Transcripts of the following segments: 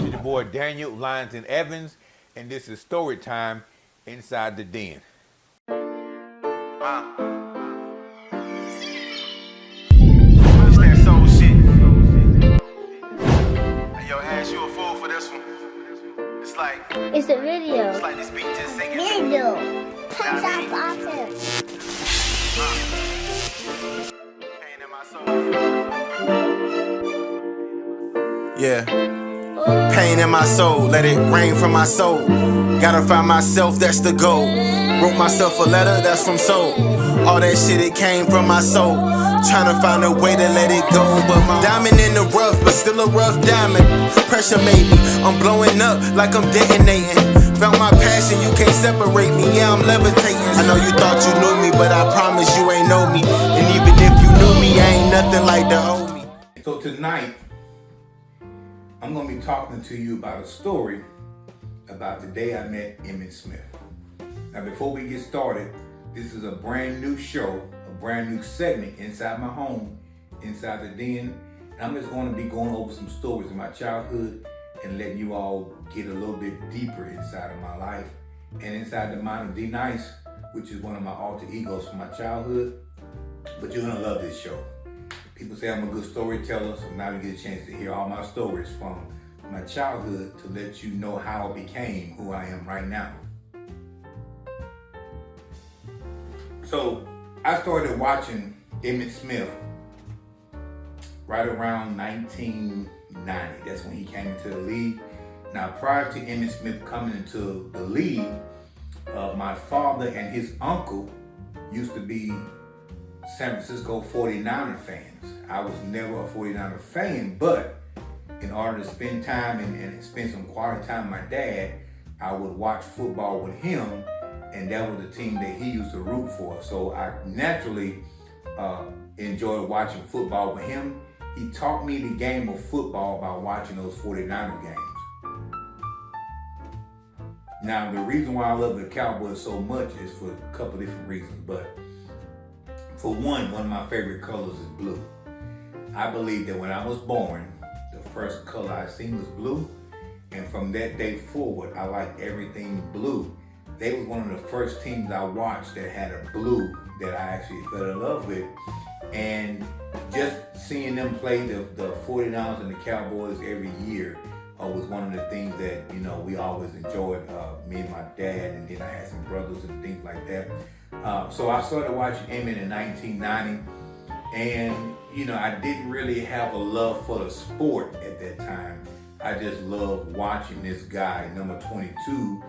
It's your boy Daniel Lyington Evans, and this is Story Time Inside the Den. It's that soul shit. Hey, yo, Ash, you a fool for this one. It's like It's a video. it's like this beat just singing. Video. Nah, Touch I mean- up awesome. Pain in my soul. Yeah. Pain in my soul, let it rain from my soul. Gotta find myself, that's the goal. Wrote myself a letter, that's from soul. All that shit, it came from my soul. Tryna find a way to let it go. But my diamond in the rough, but still a rough diamond. Pressure made me, I'm blowing up like I'm detonating. Found my passion, you can't separate me, yeah, I'm levitating. I know you thought you knew me, but I promise you ain't know me. And even if you knew me, I ain't nothing like the old me. So tonight, I'm going to be talking to you about a story about the day I met Emmitt Smith. Now, before we get started, this is a brand new show, a brand new segment inside my home, inside the den. And I'm just going to be going over some stories of my childhood and letting you all get a little bit deeper inside of my life and inside the mind of D Nice, which is one of my alter egos from my childhood. But you're going to love this show. People say I'm a good storyteller, so now you get a chance to hear all my stories from my childhood to let you know how I became who I am right now. So I started watching Emmitt Smith right around 1990. That's when he came into the league. Now, prior to Emmitt Smith coming into the league, my father and his uncle used to be San Francisco 49er fans. I was never a 49er fan, but in order to spend time and spend some quality time with my dad, I would watch football with him, and that was the team that he used to root for. So I naturally enjoyed watching football with him. He taught me the game of football by watching those 49er games. Now, the reason why I love the Cowboys so much is for a couple different reasons, but for one of my favorite colors is blue. I believe that when I was born, the first color I seen was blue, and from that day forward, I liked everything blue. They was one of the first teams I watched that had a blue that I actually fell in love with, and just seeing them play the 49ers and the Cowboys every year was one of the things that, you know, we always enjoyed, me and my dad, and then I had some brothers and things like that. So I started watching Emmitt in 1990, and you know, I didn't really have a love for the sport at that time. I just loved watching this guy, number 22,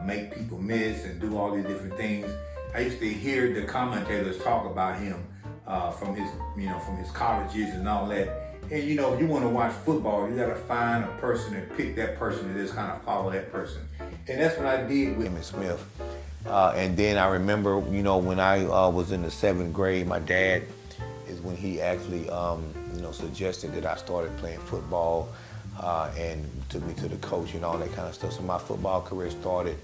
make people miss and do all these different things. I used to hear the commentators talk about him from his college years and all that. And you know, if you want to watch football, you got to find a person and pick that person and just kind of follow that person. And that's what I did with Emmitt Smith. And then I remember, you know, when I was in the 7th grade, my dad is when he actually, suggested that I started playing football and took me to the coach and all that kind of stuff. So my football career started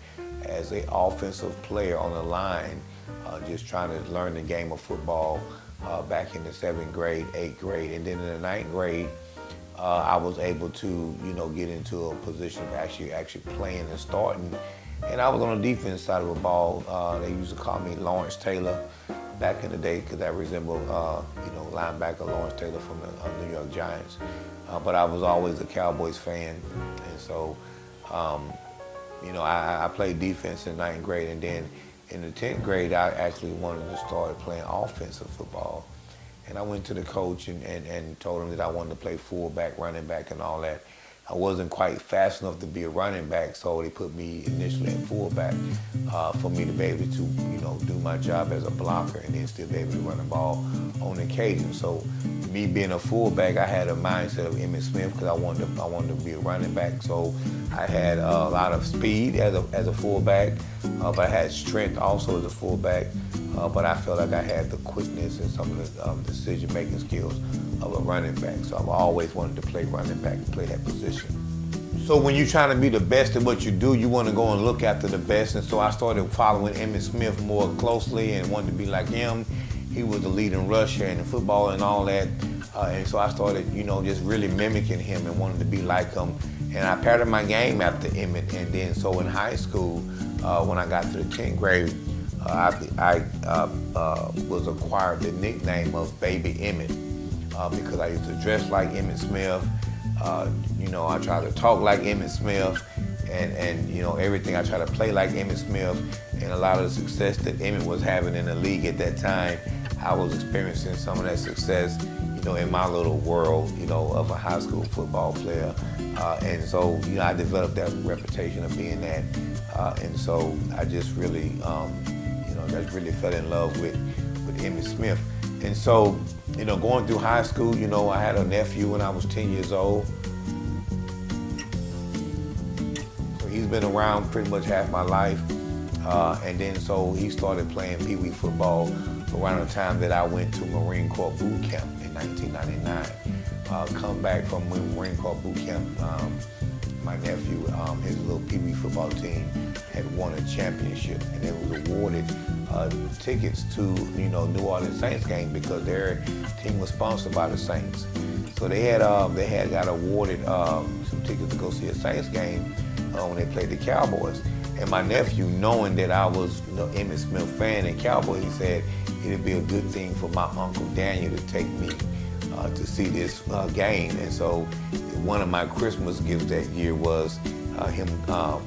as an offensive player on the line, just trying to learn the game of football back in the 7th grade, 8th grade. And then in the 9th grade, I was able to, get into a position of actually playing and starting. And I was on the defense side of the ball. They used to call me Lawrence Taylor back in the day because I resembled, linebacker Lawrence Taylor from the New York Giants. But I was always a Cowboys fan. And so, I played defense in 9th grade. And then in the 10th grade, I actually wanted to start playing offensive football. And I went to the coach and told him that I wanted to play fullback, running back, and all that. I wasn't quite fast enough to be a running back, so they put me initially at fullback for me to be able to, do my job as a blocker and then still be able to run the ball on occasion. So me being a fullback, I had a mindset of Emmitt Smith because I wanted to be a running back. So I had a lot of speed as a fullback, but I had strength also as a fullback. But I felt like I had the quickness and some of the decision-making skills of a running back. So I've always wanted to play running back and play that position. So when you're trying to be the best at what you do, you want to go and look after the best. And so I started following Emmitt Smith more closely and wanted to be like him. He was the leading rusher in football and all that. And so I started, just really mimicking him and wanted to be like him. And I patterned my game after Emmett. And then so in high school, when I got to the 10th grade, I was acquired the nickname of Baby Emmett because I used to dress like Emmitt Smith. You know, I tried to talk like Emmitt Smith, and you know, everything. I tried to play like Emmitt Smith, and a lot of the success that Emmett was having in the league at that time, I was experiencing some of that success, you know, in my little world, you know, of a high school football player. And so, you know, I developed that reputation of being that. And so I just really, you know, just really fell in love with Emmitt Smith. And so, you know, going through high school, you know, I had a nephew when I was 10 years old. So he's been around pretty much half my life. And then so he started playing Pee Wee football around the time that I went to Marine Corps boot camp in 1999. Come back from Marine Corps boot camp, my nephew, his little Pee Wee football team had won a championship, and they was awarded tickets to, you know, New Orleans Saints game because their team was sponsored by the Saints. So they had got awarded some tickets to go see a Saints game when they played the Cowboys. And my nephew, knowing that I was, you know, Emmitt Smith fan and Cowboy, he said it'd be a good thing for my Uncle Daniel to take me to see this game. And so one of my Christmas gifts that year was him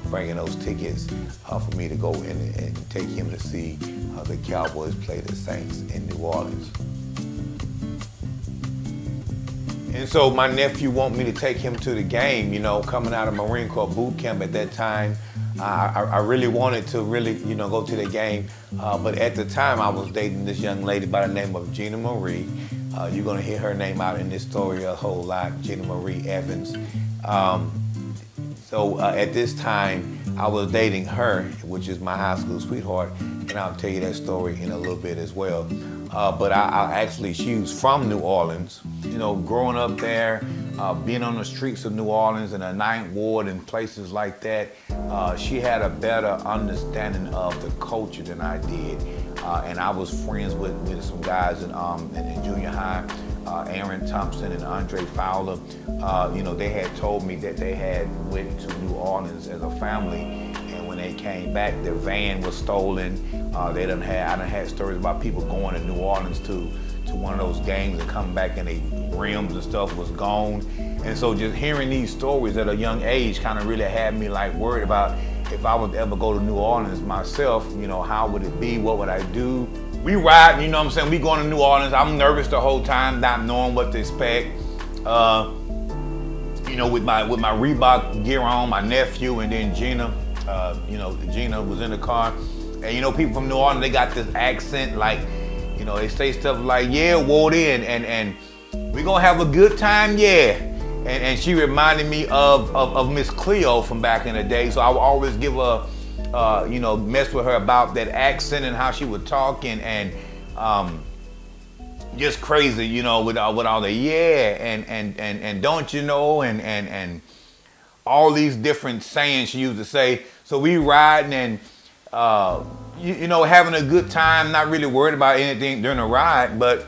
bringing those tickets for me to go in and take him to see the Cowboys play the Saints in New Orleans. And so my nephew wanted me to take him to the game, you know, coming out of Marine Corps boot camp at that time. I really wanted to you know, go to the game. But at the time I was dating this young lady by the name of Gina Marie. You're gonna hear her name out in this story a whole lot, Gina Marie Evans. So at this time, I was dating her, which is my high school sweetheart, and I'll tell you that story in a little bit as well. But she was from New Orleans. You know, growing up there, being on the streets of New Orleans in the 9th Ward and places like that, she had a better understanding of the culture than I did. And I was friends with some guys in junior high, Aaron Thompson and Andre Fowler. You know, they had told me that they had went to New Orleans as a family, and when they came back, their van was stolen. I done had stories about people going to New Orleans to one of those games and coming back and their rims and stuff was gone. And so just hearing these stories at a young age kind of really had me like worried about if I would ever go to New Orleans myself, you know, how would it be? What would I do? We ride, you know what I'm saying? We going to New Orleans. I'm nervous the whole time, not knowing what to expect. You know, with my Reebok gear on, my nephew, and then Gina. You know, Gina was in the car. And you know, people from New Orleans, they got this accent, like, you know, they say stuff like, yeah, ward in, and we gonna have a good time, yeah. And she reminded me of Miss Cleo from back in the day, so I would always give her, you know, mess with her about that accent and how she would talk, and just crazy, you know, with all the yeah and don't you know, and all these different sayings she used to say. So we riding and you know, having a good time, not really worried about anything during the ride, but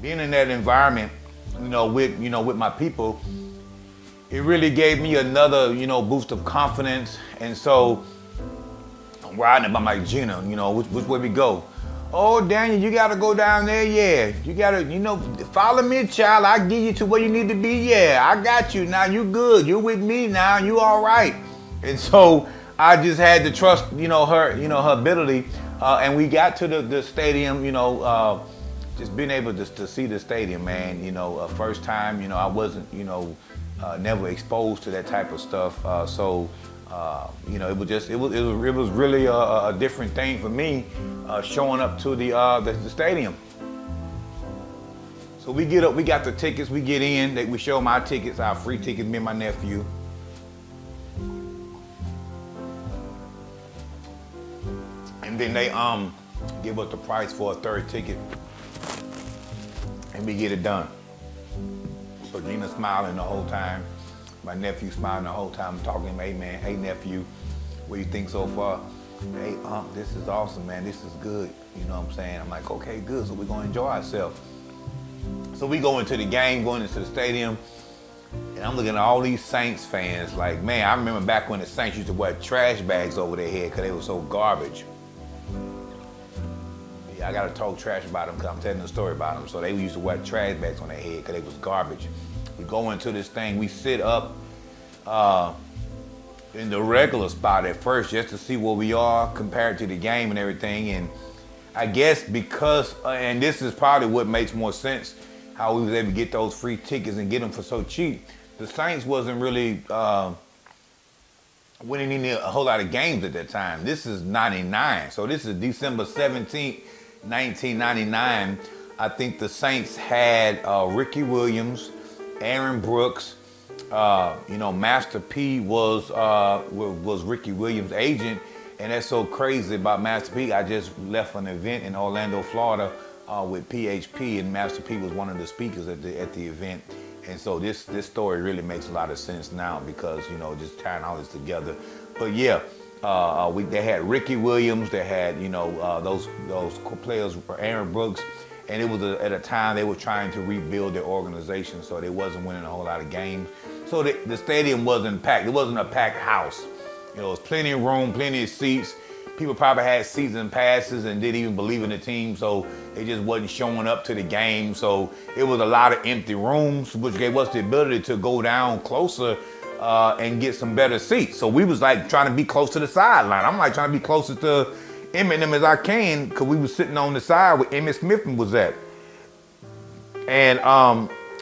being in that environment, you know, with my people, it really gave me another, you know, boost of confidence. And so I'm riding by my Gina, you know, which way we go? Oh, Daniel, you gotta go down there, yeah. You gotta, you know, follow me, child. I'll get you to where you need to be, yeah. I got you, now you good. You with me now, you all right. And so I just had to trust, you know, her ability. And we got to the stadium, you know, just being able to see the stadium, man, you know, first time, you know, I wasn't, you know, never exposed to that type of stuff. You know, it was really a different thing for me, showing up to the stadium. So we get up, we got the tickets, we get in, we show them our tickets, our free tickets, me and my nephew. And then they give us the price for a third ticket, and we get it done. So Gina's smiling the whole time. My nephew smiling the whole time, talking to him, hey man, hey nephew, what do you think so far? Hey, this is awesome, man, this is good. You know what I'm saying? I'm like, okay, good, so we're gonna enjoy ourselves. So we go into the game, going into the stadium, And I'm looking at all these Saints fans like, man, I remember back when the Saints used to wear trash bags over their head because they were so garbage. Yeah, I got to talk trash about them because I'm telling the story about them. So they used to wear trash bags on their head because they was garbage. We go into this thing, we sit up in the regular spot at first just to see where we are compared to the game and everything. And I guess because, and this is probably what makes more sense, how we was able to get those free tickets and get them for so cheap. The Saints wasn't really winning any a whole lot of games at that time. This is 99, so this is December 17th, 1999. I think the Saints had Ricky Williams, Aaron Brooks, Master P was Ricky Williams' agent, and that's so crazy about Master P. I just left an event in Orlando, Florida, with PHP, and Master P was one of the speakers at the event. And so this story really makes a lot of sense now because just tying all this together. But yeah, they had Ricky Williams, they had those players, Aaron Brooks. And it was at a time they were trying to rebuild their organization, so they wasn't winning a whole lot of games. So the stadium wasn't packed. It wasn't a packed house. There was plenty of room, plenty of seats. People probably had season passes and didn't even believe in the team, so they just wasn't showing up to the game. So it was a lot of empty rooms, which gave us the ability to go down closer and get some better seats. So we was like trying to be close to the sideline. I'm like trying to be closer to Eminem as I can, because we was sitting on the side where Emmitt Smith was at. And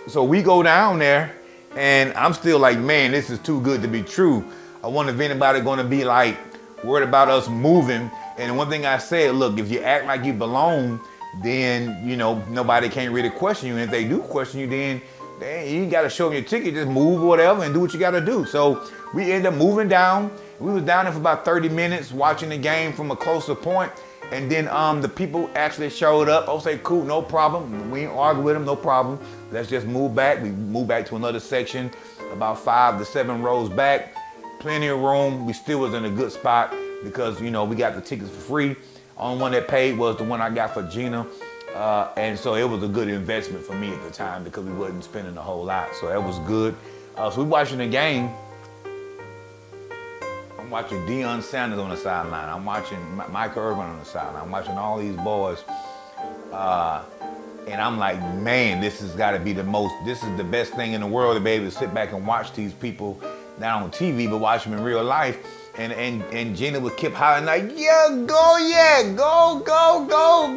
so we go down there, and I'm still like, man, this is too good to be true. I wonder if anybody gonna be like worried about us moving. And one thing I said, look, if you act like you belong, then nobody can't really question you. And if they do question you, then you ain't gotta show them your ticket, just move or whatever and do what you gotta do. So we end up moving down. We was down there for about 30 minutes watching the game from a closer point. And then the people actually showed up. I'll say, cool, no problem. We ain't argue with them, no problem. Let's just move back. We moved back to another section, about 5 to 7 rows back. Plenty of room. We still was in a good spot because, we got the tickets for free. Only one that paid was the one I got for Gina. And so it was a good investment for me at the time because we wasn't spending a whole lot. So that was good. So we watching the game. I'm watching Deion Sanders on the sideline. I'm watching Michael Irvin on the sideline. I'm watching all these boys. And I'm like, man, this has got to be this is the best thing in the world to be able to sit back and watch these people, not on TV, but watch them in real life. And Gina would keep hollering like, yeah, go,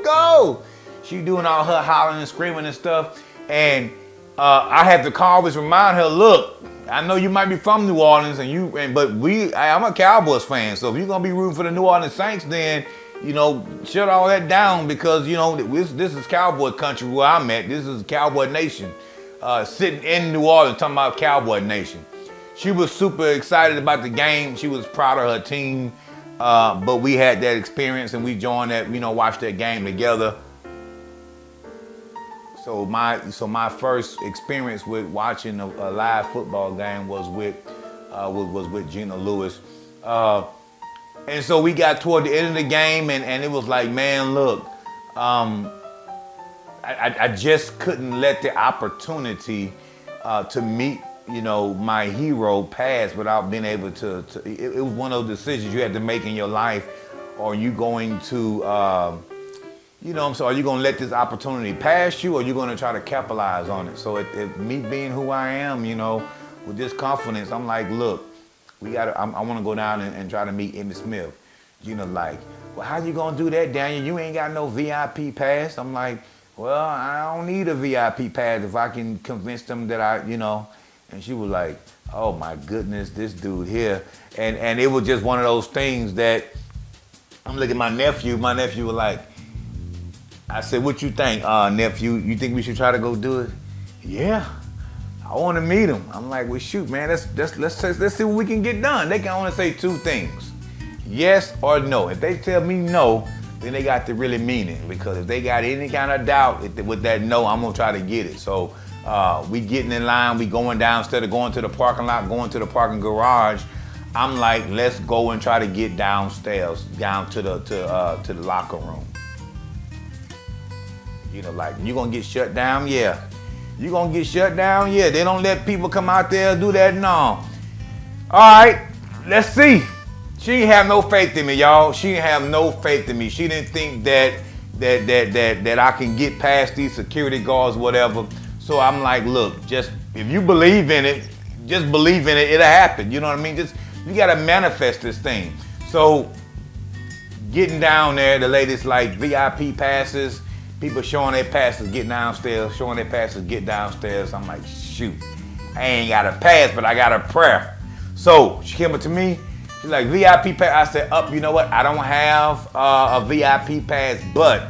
go. She doing all her hollering and screaming and stuff. And I had to always remind her, look, I know you might be from New Orleans, but I'm a Cowboys fan. So if you're gonna be rooting for the New Orleans Saints, then shut all that down because this is Cowboy country where I'm at. This is Cowboy Nation, sitting in New Orleans talking about Cowboy Nation. She was super excited about the game. She was proud of her team, but we had that experience and we joined that, watched that game together. So my first experience with watching a live football game was with Gina Lewis. And so we got toward the end of the game and it was like, man, look, I just couldn't let the opportunity to meet, my hero pass without being able to it was one of those decisions you had to make in your life. Are you going to, are you going to let this opportunity pass you or are you going to try to capitalize on it? So me being who I am, with this confidence, I'm like, look, I want to go down and try to meet Emmitt Smith. Gina like, well, how you going to do that, Daniel? You ain't got no VIP pass. I'm like, well, I don't need a VIP pass if I can convince them that and she was like, oh my goodness, this dude here. And it was just one of those things that I'm looking at my nephew was like, I said, what you think, nephew? You think we should try to go do it? Yeah, I want to meet him. I'm like, well, shoot, man, let's see what we can get done. They can only say 2 things, yes or no. If they tell me no, then they got to really mean it, because if they got any kind of doubt with that no, I'm gonna try to get it. So we getting in line, we going down, instead of going to the parking lot, going to the parking garage. I'm like, let's go and try to get downstairs, down to the locker room. Like, you gonna get shut down? Yeah. You gonna get shut down? Yeah, they don't let people come out there and do that. No. All right, let's see. She didn't have no faith in me, y'all. She didn't have no faith in me. She didn't think that I can get past these security guards, whatever. So I'm like, look, just if you believe in it, just believe in it. It'll happen. You know what I mean? Just you gotta manifest this thing. So getting down there, the ladies like VIP passes. People showing their passes, get downstairs. Showing their passes, get downstairs. I'm like, shoot, I ain't got a pass, but I got a prayer. So she came up to me. She's like, VIP pass. I said, you know what? I don't have a VIP pass, but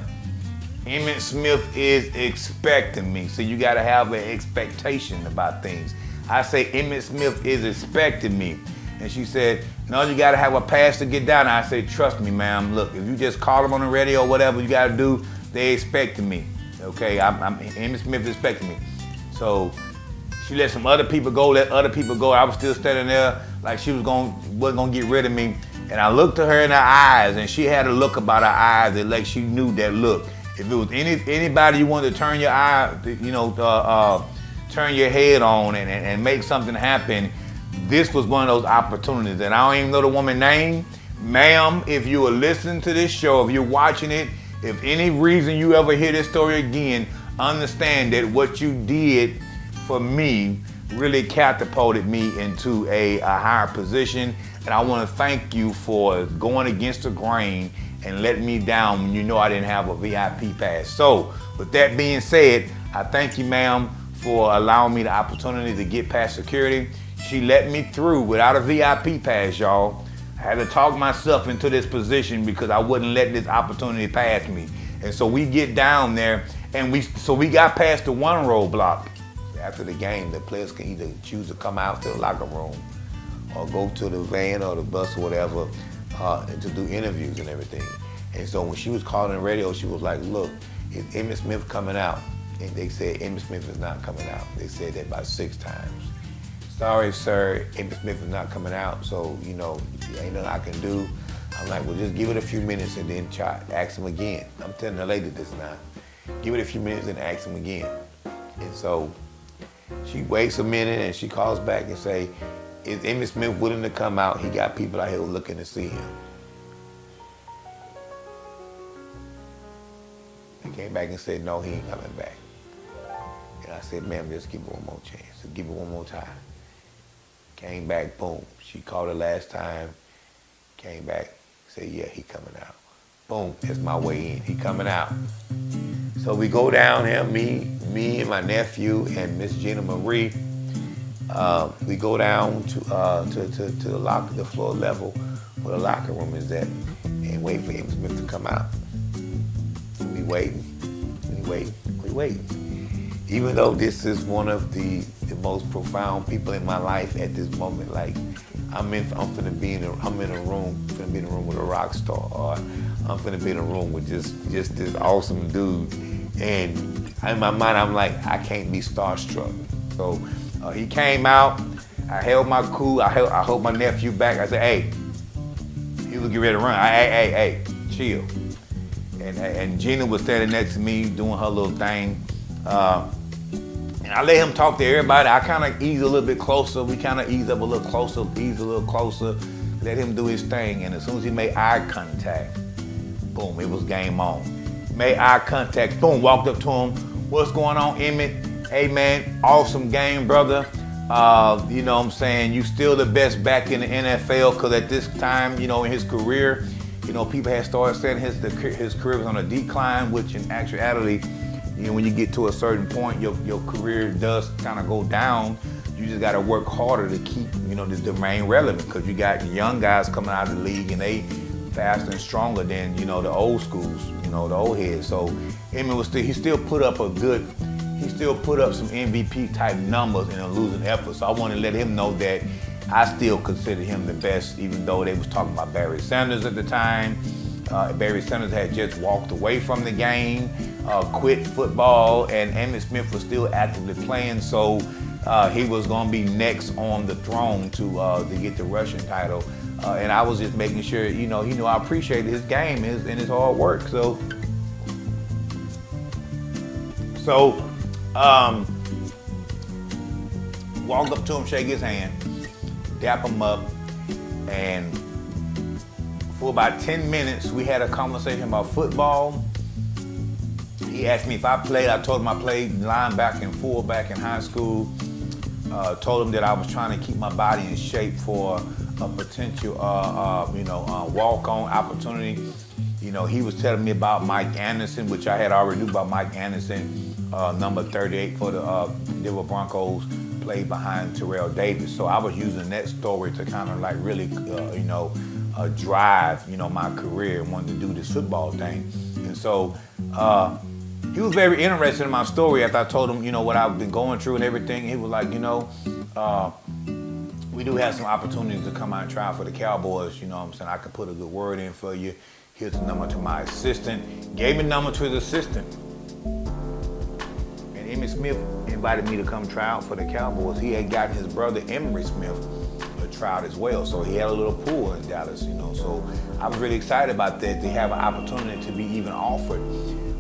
Emmitt Smith is expecting me. So you got to have an expectation about things. I say, Emmitt Smith is expecting me. And she said, no, you got to have a pass to get down. I said, trust me, ma'am. Look, if you just call them on the radio or whatever you got to do, they expecting me. Okay, Emmitt Smith is expecting me. So she let some other people go, let other people go. I was still standing there like she wasn't gonna get rid of me. And I looked at her in her eyes, and she had a look about her eyes that like she knew that look. If it was anybody you wanted to turn your eye, turn your head on and make something happen, this was one of those opportunities. And I don't even know the woman's name. Ma'am, if you are listening to this show, if you're watching it, if any reason you ever hear this story again, understand that what you did for me really catapulted me into a higher position. And I want to thank you for going against the grain and letting me down when you know I didn't have a VIP pass. So with that being said, I thank you, ma'am, for allowing me the opportunity to get past security. She let me through without a VIP pass, y'all. I had to talk myself into this position because I wouldn't let this opportunity pass me. And so we get down there, and we got past the one roadblock. After the game, the players can either choose to come out to the locker room or go to the van or the bus or whatever and to do interviews and everything. And so when she was calling the radio, she was like, look, is Emmitt Smith coming out? And they said, Emmitt Smith is not coming out. They said that about 6 times. Sorry, sir, Emmitt Smith is not coming out, so, ain't nothing I can do. I'm like, well, just give it a few minutes and then ask him again. I'm telling the lady this now. Give it a few minutes and ask him again. And so she waits a minute and she calls back and say, is Emmitt Smith willing to come out? He got people out here looking to see him. He came back and said, no, he ain't coming back. And I said, ma'am, just give it one more chance. Just give it one more time. Came back, boom. She called the last time, came back, said, yeah, he coming out. Boom, that's my way in. He coming out. So we go down here, me and my nephew and Miss Gina Marie. We go down to the floor level where the locker room is at, and wait for Emmitt Smith to come out. We waiting. Even though this is one of the most profound people in my life at this moment, like I'm finna be in a room with a rock star, or I'm finna be in a room with just this awesome dude. And in my mind, I'm like, I can't be starstruck. So he came out. I held my cool. I held my nephew back. I said, hey, he was getting ready to run. Hey, chill. And Gina was standing next to me doing her little thing. And I let him talk to everybody. I kind of eased a little bit closer. We kind of eased up a little closer, let him do his thing. And as soon as he made eye contact, boom, it was game on. Made eye contact, boom, walked up to him. What's going on, Emmitt? Hey, man, awesome game, brother. You know what I'm saying? You still the best back in the NFL, because at this time, in his career, people had started saying his career was on a decline, which in actuality, when you get to a certain point, your career does kind of go down. You just got to work harder to keep, to remain relevant, because you got young guys coming out of the league and they faster and stronger than, the old schools, the old heads. So Emmitt he still put up some MVP type numbers in a losing effort. So I want to let him know that I still consider him the best, even though they was talking about Barry Sanders at the time. Barry Sanders had just walked away from the game, quit football, and Emmitt Smith was still actively playing, so he was going to be next on the throne to get the rushing title. And I was just making sure, he knew I appreciated his game and his hard work. So walk up to him, shake his hand, dap him up, and for about 10 minutes, we had a conversation about football. He asked me if I played. I told him I played linebacker and fullback in high school. Told him that I was trying to keep my body in shape for a potential, walk-on opportunity. You know, he was telling me about Mike Anderson, which I had already knew about Mike Anderson, number 38 for the Denver Broncos, played behind Terrell Davis. So I was using that story to kind of like really, drive, my career and wanted to do this football thing. And so he was very interested in my story after I told him, what I've been going through and everything. He was like, we do have some opportunities to come out and try out for the Cowboys. You know what I'm saying? I could put a good word in for you. Here's the number to my assistant. Gave me the number to the assistant. And Emmitt Smith invited me to come try out for the Cowboys. He had gotten his brother Emory Smith a tryout as well. So he had a little pool in Dallas, So I was really excited about that, to have an opportunity to be even offered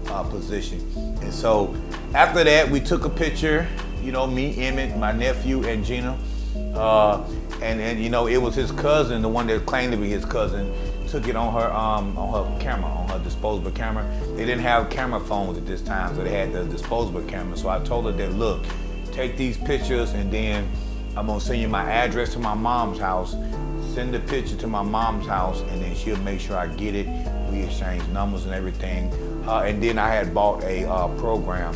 a position. And so after that, we took a picture, me, Emmett, my nephew, and Gina. And it was his cousin, the one that claimed to be his cousin, took it on her camera, on her disposable camera. They didn't have camera phones at this time, so they had the disposable camera. So I told her that, look, take these pictures, and then I'm gonna send you my address to my mom's house. Send the picture to my mom's house, and then she'll make sure I get it. We exchanged numbers and everything. And then I had bought a program,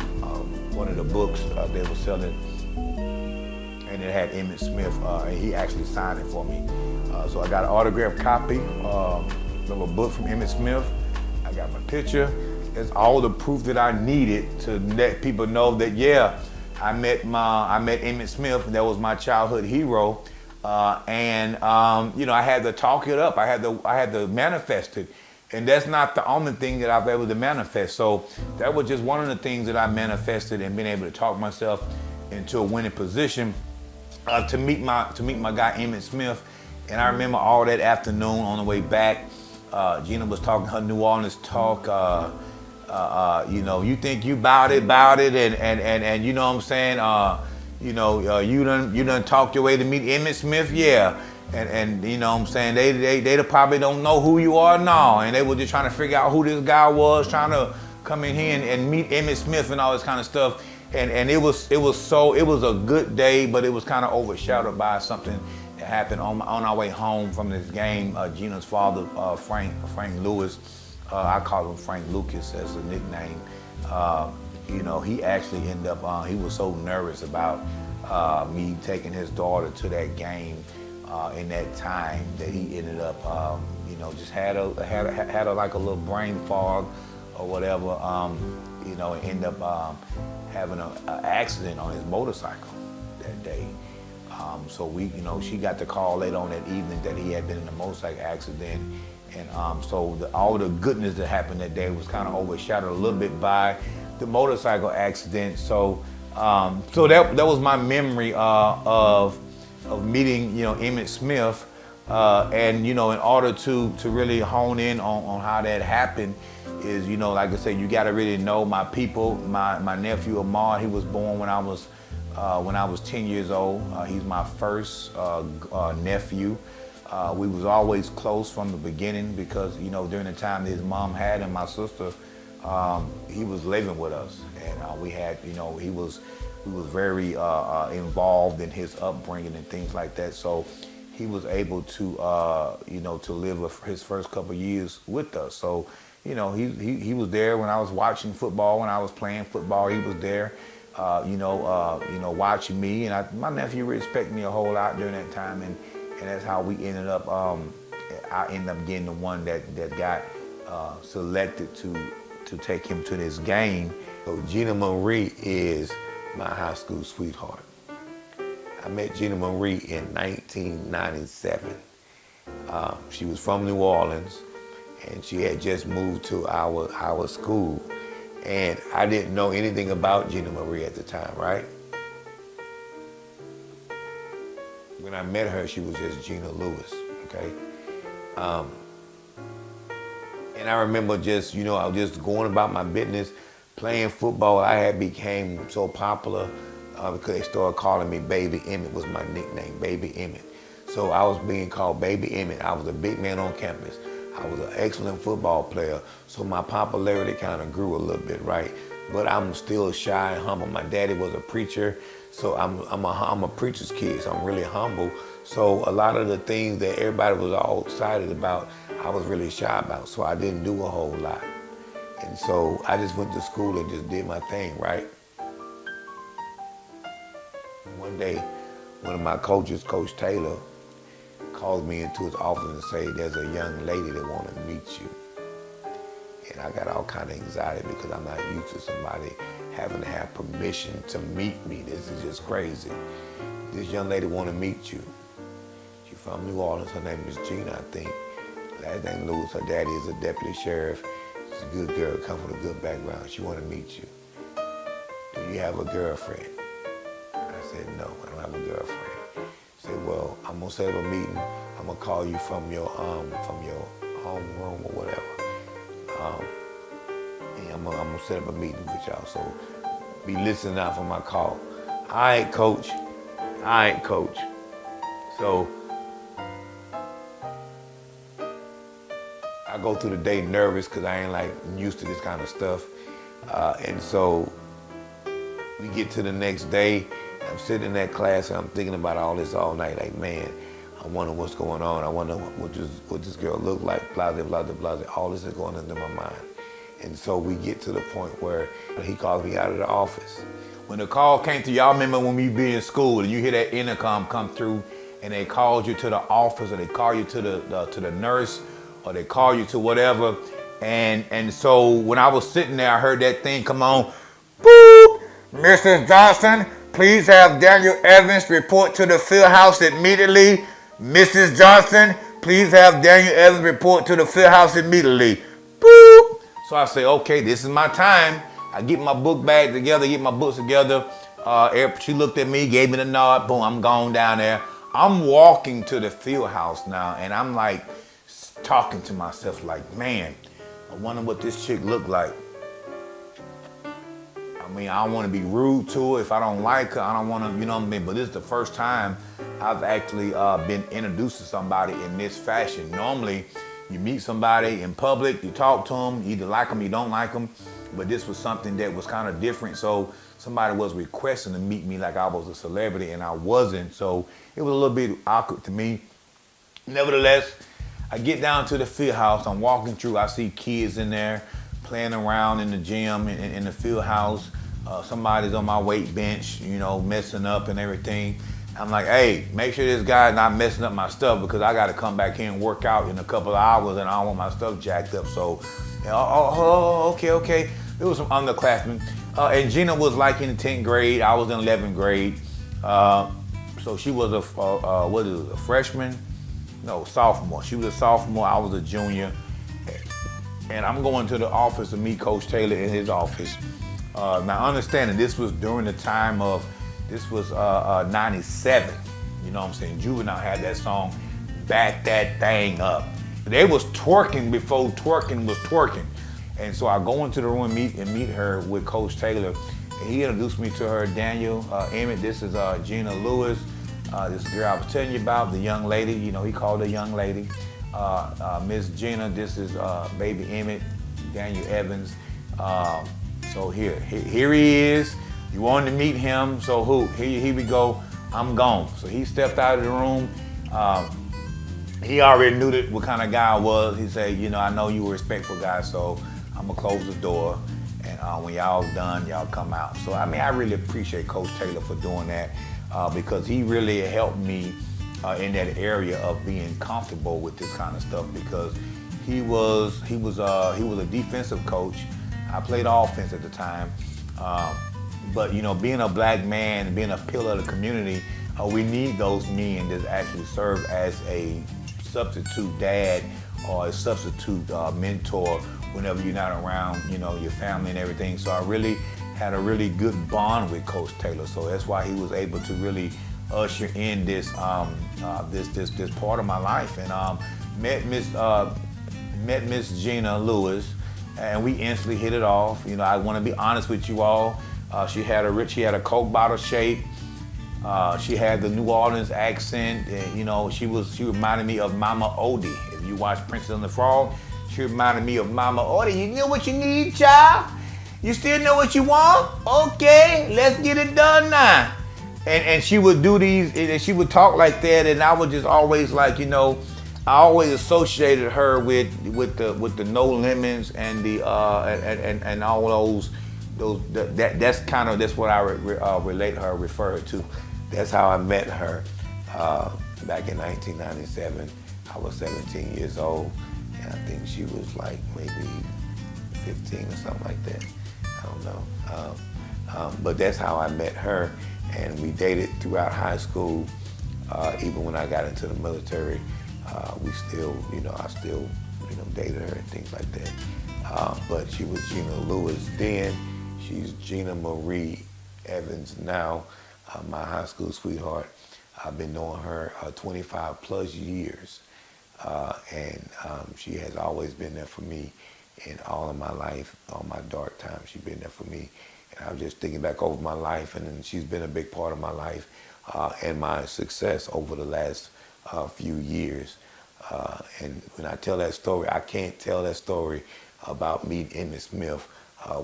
one of the books they were selling, and it had Emmitt Smith, and he actually signed it for me. So I got an autographed copy of a book from Emmitt Smith. I got my picture. It's all the proof that I needed to let people know that, yeah, I met Emmitt Smith. That was my childhood hero. I had to talk it up. I had to manifest it. And that's not the only thing that I've able to manifest. So that was just one of the things that I manifested, and being able to talk myself into a winning position to meet my guy Emmitt Smith. And I remember all that afternoon on the way back, Gina was talking her New Orleans talk. You think you bout it, and you know what I'm saying. You done talked your way to meet Emmitt Smith, yeah. And you know what I'm saying, they probably don't know who you are now, and they were just trying to figure out who this guy was, trying to come in here and meet Emmitt Smith and all this kind of stuff. And it was a good day, but it was kind of overshadowed by something that happened on our way home from this game. Gina's father, Frank Lewis, I call him Frank Lucas as a nickname. He actually ended up, he was so nervous about me taking his daughter to that game in that time that he ended up, just had a like a little brain fog or whatever, and ended up having an accident on his motorcycle that day. So she got the call later on that evening that he had been in a motorcycle accident. And all the goodness that happened that day was kind of overshadowed a little bit by the motorcycle accident. So that was my memory of meeting, Emmitt Smith. And in order to really hone in on how that happened is, like I said, you got to really know my people. My nephew Ahmad, he was born when I was 10 years old. He's my first nephew. We was always close from the beginning because, during the time that his mom had him, my sister, he was living with us. And we had, he was very involved in his upbringing and things like that. So he was able to, to live his first couple of years with us. So, he was there when I was watching football, when I was playing football, he was there, watching me. And my nephew respected me a whole lot during that time. And that's how we ended up, I ended up getting the one that got selected to take him to this game. So Gina Marie is my high school sweetheart. I met Gina Marie in 1997. She was from New Orleans, and she had just moved to our school. And I didn't know anything about Gina Marie at the time, right? When I met her, she was just Gina Lewis, okay? And I remember just, I was just going about my business, playing football. I had became so popular because they started calling me Baby Emmett was my nickname, Baby Emmett. So I was being called Baby Emmett. I was a big man on campus. I was an excellent football player, so my popularity kind of grew a little bit, right? But I'm still shy and humble. My daddy was a preacher, so I'm a preacher's kid, so I'm really humble. So a lot of the things that everybody was all excited about, I was really shy about, so I didn't do a whole lot. And so I just went to school and just did my thing, right? One day, one of my coaches, Coach Taylor, called me into his office and said, there's a young lady that want to meet you. And I got all kind of anxiety because I'm not used to somebody having to have permission to meet me. This is just crazy. This young lady want to meet you. She's from New Orleans. Her name is Gina, I think. Last name Lewis. Her daddy is a deputy sheriff. She's a good girl, come from a good background. She want to meet you. Do you have a girlfriend? I said, no, I don't have a girlfriend. She said, well, I'm gonna set up a meeting. I'm gonna call you from your home room or whatever. And I'm gonna set up a meeting with y'all. So be listening out for my call. All right, coach. So I go through the day nervous because I ain't like used to this kind of stuff. And so we get to the next day. I'm sitting in that class and I'm thinking about all this all night. Like, man, I wonder what's going on. I wonder what this girl look like. Blah, blah, blah, blah. All this is going into my mind. And so we get to the point where he calls me out of the office. When the call came through, y'all remember when we be in school and you hear that intercom come through and they called you to the office or they call you to the nurse or they call you to whatever. And so when I was sitting there, I heard that thing come on. Boop! Mrs. Johnson, please have Daniel Evans report to the field house immediately. Mrs. Johnson, please have Daniel Evans report to the field house immediately. Boop! So I say, okay, this is my time. I get my book bag together, get my books together. She looked at me, gave me the nod, boom, I'm gone down there. I'm walking to the field house now, and I'm like talking to myself like, man, I wonder what this chick look like. I mean, I don't want to be rude to her. If I don't like her, I don't want to, you know what I mean? But this is the first time I've actually been introduced to somebody in this fashion. Normally, you meet somebody in public, you talk to them, you either like them, you don't like them. But this was something that was kind of different. So somebody was requesting to meet me like I was a celebrity and I wasn't. So it was a little bit awkward to me. Nevertheless, I get down to the field house. I'm walking through. I see kids in there playing around in the gym, in the field house. Somebody's on my weight bench, you know, messing up and everything. I'm like, hey, make sure this guy's not messing up my stuff because I got to come back here and work out in a couple of hours and I don't want my stuff jacked up. So, okay. There was some underclassmen. And Gina was like in the 10th grade. I was in 11th grade. So she was a freshman? No, sophomore. She was a sophomore. I was a junior. And I'm going to the office to meet Coach Taylor in his office. Now, understanding this was during the time of, this was 97. You know what I'm saying? Juvenile had that song, Back That Thing Up. They was twerking before twerking was twerking. And so I go into the room and meet her with Coach Taylor. And he introduced me to her, Daniel Emmett. This is Gina Lewis. This girl I was telling you about, the young lady. You know, he called her young lady. Miss Gina, this is Baby Emmett, Daniel Evans. So here he is. You wanted to meet him, so who? Here we go. I'm gone. So he stepped out of the room. He already knew what kind of guy I was. He said, you know, I know you a respectful guy, so I'm gonna close the door. And when y'all done, y'all come out. So I mean, I really appreciate Coach Taylor for doing that because he really helped me in that area of being comfortable with this kind of stuff because he was a defensive coach. I played offense at the time. But you know, being a black man, being a pillar of the community, we need those men that actually serve as a substitute dad or a substitute mentor whenever you're not around, you know, your family and everything. So I really had a really good bond with Coach Taylor. So that's why he was able to really usher in this this part of my life. And met Miss Gina Lewis, and we instantly hit it off. You know, I want to be honest with you all. She had a Coke bottle shape. She had the New Orleans accent. And, you know, she reminded me of Mama Odie. If you watch Princess and the Frog, she reminded me of Mama Odie. You know what you need, child? You still know what you want? Okay, let's get it done now. And she would do these, and she would talk like that, and I was just always like, you know, I always associated her with the No Lemons and the and all that's what I relate her, refer her to. That's how I met her back in 1997. I was 17 years old, and I think she was like maybe 15 or something like that. I don't know. But that's how I met her, and we dated throughout high school. Even when I got into the military, we still, you know, I still, you know, dated her and things like that. But she was Gina Lewis then. She's Gina Marie Evans now, my high school sweetheart. I've been knowing her 25 plus years, and she has always been there for me in all of my life, all my dark times. She's been there for me. And I'm just thinking back over my life, and then she's been a big part of my life and my success over the last few years. And when I tell that story, I can't tell that story about me, Emmitt Smith,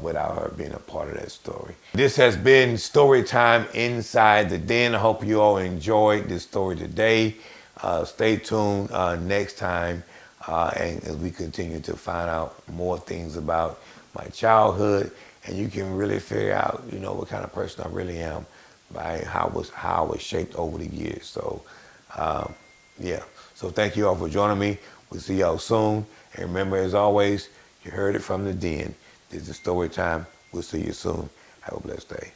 without her being a part of that story. This has been Story Time Inside the Den. I hope you all enjoyed this story today. Stay tuned next time, and as we continue to find out more things about my childhood, and you can really figure out, you know, what kind of person I really am by how I was shaped over the years. So, yeah. So thank you all for joining me. We'll see y'all soon. And remember, as always, you heard it from the den. This is Story Time. We'll see you soon. Have a blessed day.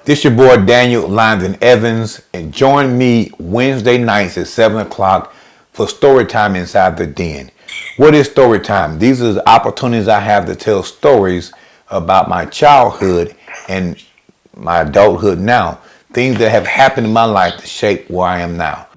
This your boy Daniel Lyndon Evans, and join me Wednesday nights at 7 o'clock for Story Time Inside the Den. What is story time? These are the opportunities I have to tell stories about my childhood and my adulthood now. Things that have happened in my life to shape where I am now.